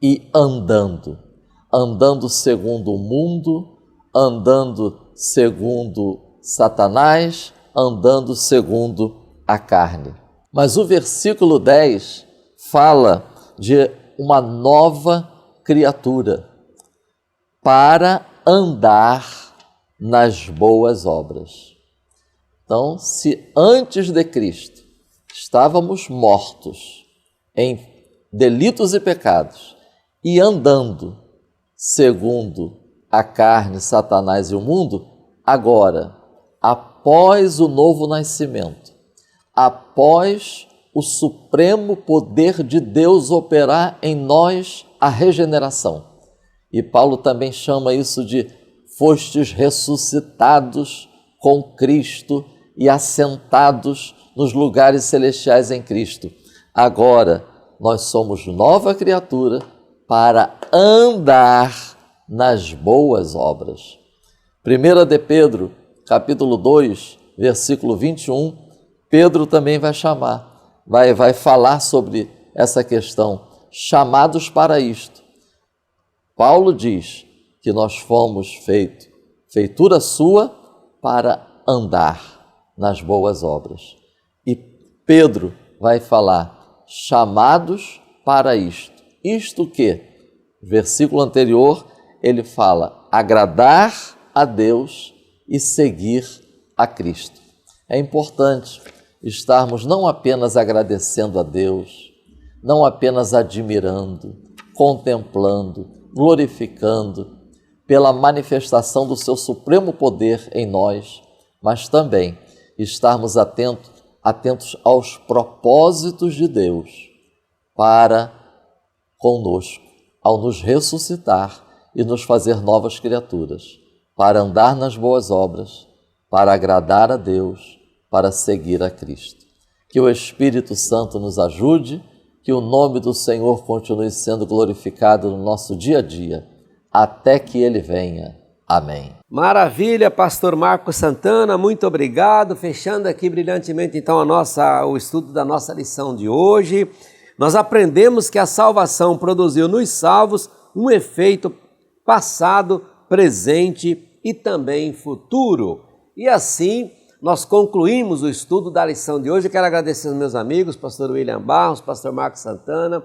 e andando segundo o mundo, andando segundo Satanás, andando segundo a carne. Mas o versículo 10 fala de uma nova criatura para andar nas boas obras. Então, se antes de Cristo estávamos mortos em delitos e pecados e andando segundo a carne, Satanás e o mundo, agora, após o novo nascimento, após o supremo poder de Deus operar em nós a regeneração. E Paulo também chama isso de fostes ressuscitados com Cristo e assentados nos lugares celestiais em Cristo. Agora, nós somos nova criatura para andar nas boas obras. 1 de Pedro, capítulo 2, versículo 21, Pedro também vai chamar, vai falar sobre essa questão, chamados para isto. Paulo diz que nós fomos feitura sua para andar nas boas obras. E Pedro vai falar, chamados para isto. Isto que, versículo anterior, ele fala, agradar a Deus e seguir a Cristo. É importante estarmos não apenas agradecendo a Deus, não apenas admirando, contemplando, glorificando pela manifestação do seu supremo poder em nós, mas também estarmos atentos aos propósitos de Deus para conosco, ao nos ressuscitar e nos fazer novas criaturas, para andar nas boas obras, para agradar a Deus, para seguir a Cristo. Que o Espírito Santo nos ajude, que o nome do Senhor continue sendo glorificado no nosso dia a dia, até que Ele venha. Amém. Maravilha, pastor Marcos Santana, muito obrigado. Fechando aqui brilhantemente então o estudo da nossa lição de hoje. Nós aprendemos que a salvação produziu nos salvos um efeito passado, presente e também futuro. E assim nós concluímos o estudo da lição de hoje. Eu quero agradecer aos meus amigos, pastor William Barros, pastor Marcos Santana,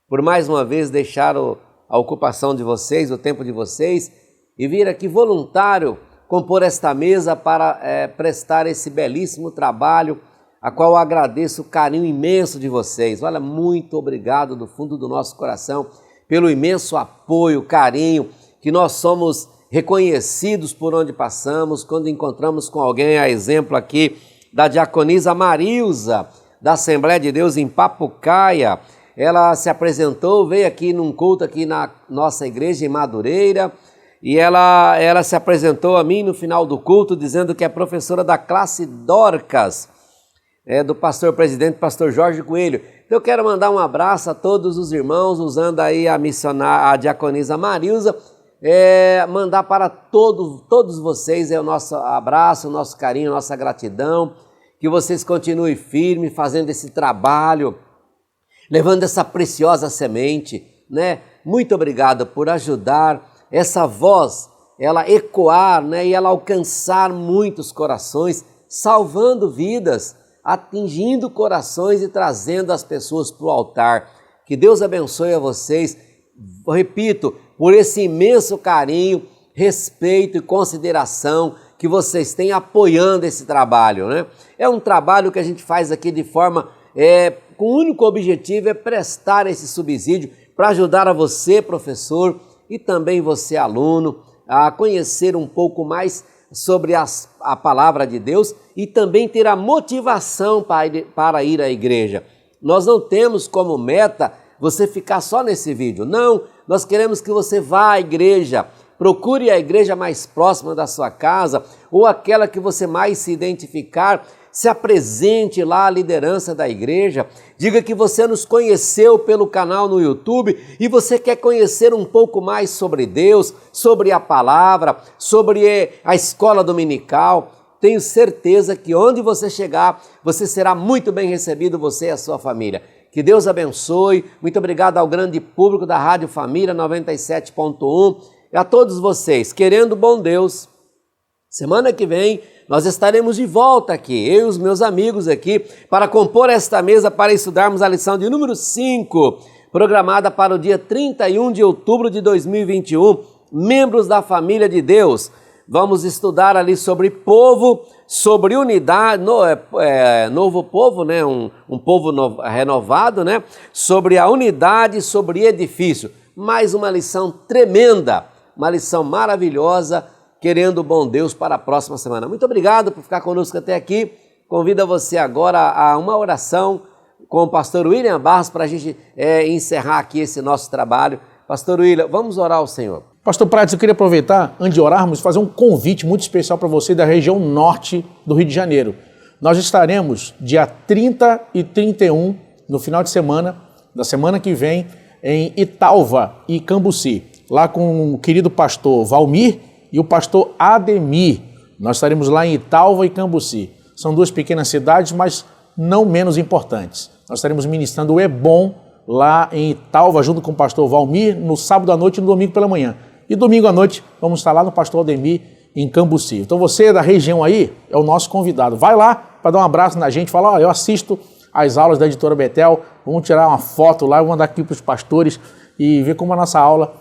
por mais uma vez deixar a ocupação de vocês, o tempo de vocês, e vir aqui voluntário compor esta mesa para prestar esse belíssimo trabalho, a qual eu agradeço o carinho imenso de vocês. Olha, muito obrigado do fundo do nosso coração pelo imenso apoio, carinho, que nós somos reconhecidos por onde passamos, quando encontramos com alguém, a exemplo aqui da diaconisa Marilza, da Assembleia de Deus em Papucaia. Ela se apresentou, veio aqui num culto aqui na nossa igreja em Madureira, e ela se apresentou a mim no final do culto, dizendo que é professora da classe Dorcas, do pastor presidente, pastor Jorge Coelho. Então eu quero mandar um abraço a todos os irmãos, usando aí a missionária, a diaconisa Marilza, mandar para todos vocês o nosso abraço, o nosso carinho, a nossa gratidão, que vocês continuem firmes, fazendo esse trabalho, levando essa preciosa semente, né? Muito obrigado por ajudar essa voz, ela ecoar, né? E ela alcançar muitos corações, salvando vidas, atingindo corações e trazendo as pessoas para o altar. Que Deus abençoe a vocês, repito, por esse imenso carinho, respeito e consideração que vocês têm apoiando esse trabalho, né? É um trabalho que a gente faz aqui de forma, com o único objetivo é prestar esse subsídio para ajudar a você, professor, e também você, aluno, a conhecer um pouco mais sobre a palavra de Deus e também ter a motivação para ir à igreja. Nós não temos como meta você ficar só nesse vídeo, não, nós queremos que você vá à igreja, procure a igreja mais próxima da sua casa ou aquela que você mais se identificar, se apresente lá à liderança da igreja, diga que você nos conheceu pelo canal no YouTube e você quer conhecer um pouco mais sobre Deus, sobre a palavra, sobre a escola dominical. Tenho certeza que onde você chegar, você será muito bem recebido, você e a sua família. Que Deus abençoe, muito obrigado ao grande público da Rádio Família 97.1 e a todos vocês, querendo bom Deus, semana que vem nós estaremos de volta aqui, eu e os meus amigos aqui, para compor esta mesa para estudarmos a lição de número 5, programada para o dia 31 de outubro de 2021, membros da família de Deus. Vamos estudar ali sobre povo, sobre unidade, novo povo, né? Um povo renovado, né? Sobre a unidade, sobre edifício. Mais uma lição tremenda, uma lição maravilhosa, querendo o bom Deus para a próxima semana. Muito obrigado por ficar conosco até aqui. Convido você agora a uma oração com o pastor William Barros para a gente encerrar aqui esse nosso trabalho. Pastor William, vamos orar ao Senhor. Pastor Prates, eu queria aproveitar, antes de orarmos, fazer um convite muito especial para você da região norte do Rio de Janeiro. Nós estaremos dia 30 e 31, no final de semana, da semana que vem, em Italva e Cambuci, lá com o querido pastor Valmir e o pastor Ademir. Nós estaremos lá em Italva e Cambuci. São duas pequenas cidades, mas não menos importantes. Nós estaremos ministrando o Ebom lá em Italva, junto com o pastor Valmir, no sábado à noite e no domingo pela manhã. E domingo à noite vamos estar lá no pastor Ademir, em Cambuci. Então você da região aí é o nosso convidado. Vai lá para dar um abraço na gente, fala, eu assisto às aulas da editora Betel, vamos tirar uma foto lá, vou mandar aqui para os pastores e ver como a nossa aula,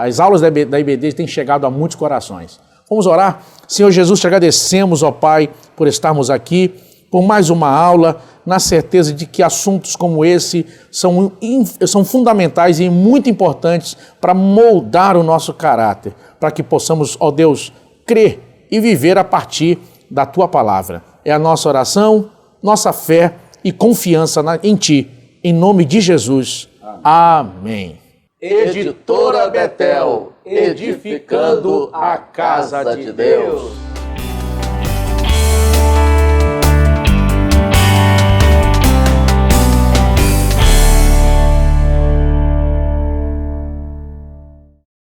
as aulas da IBD têm chegado a muitos corações. Vamos orar? Senhor Jesus, te agradecemos, ó Pai, por estarmos aqui, por mais uma aula, na certeza de que assuntos como esse são fundamentais e muito importantes para moldar o nosso caráter, para que possamos, ó Deus, crer e viver a partir da Tua palavra. É a nossa oração, nossa fé e confiança em Ti, em nome de Jesus. Amém. Editora Betel, edificando a casa de Deus.